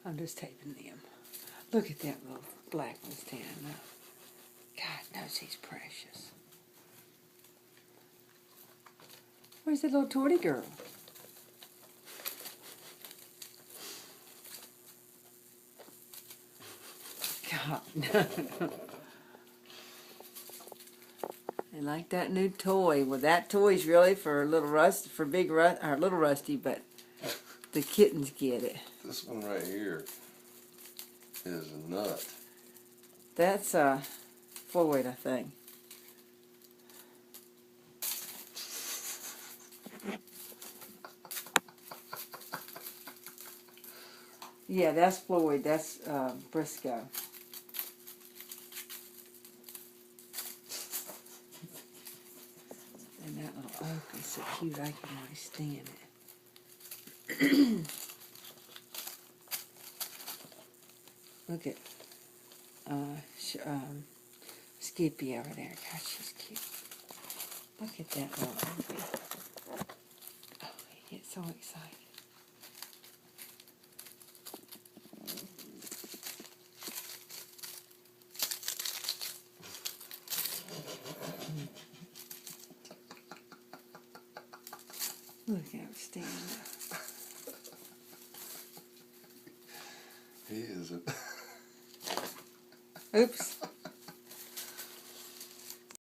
I'm just taping them. Look at that little black one standing up. God knows he's precious. Where's that little tortie girl? God, no. They like that new toy. Well, that toy's really for little Rusty, for big Rusty, or little Rusty, but the kittens get it. This one right here is a nut. That's Floyd, I think. Yeah, that's Floyd. That's Briscoe. And that little oak is so cute. I can really stand it. Look at Skippy over there. Gosh, she's cute. Look at that little Hubie. Oh, he gets so excited. Look how he's standing up. He is a... Oops.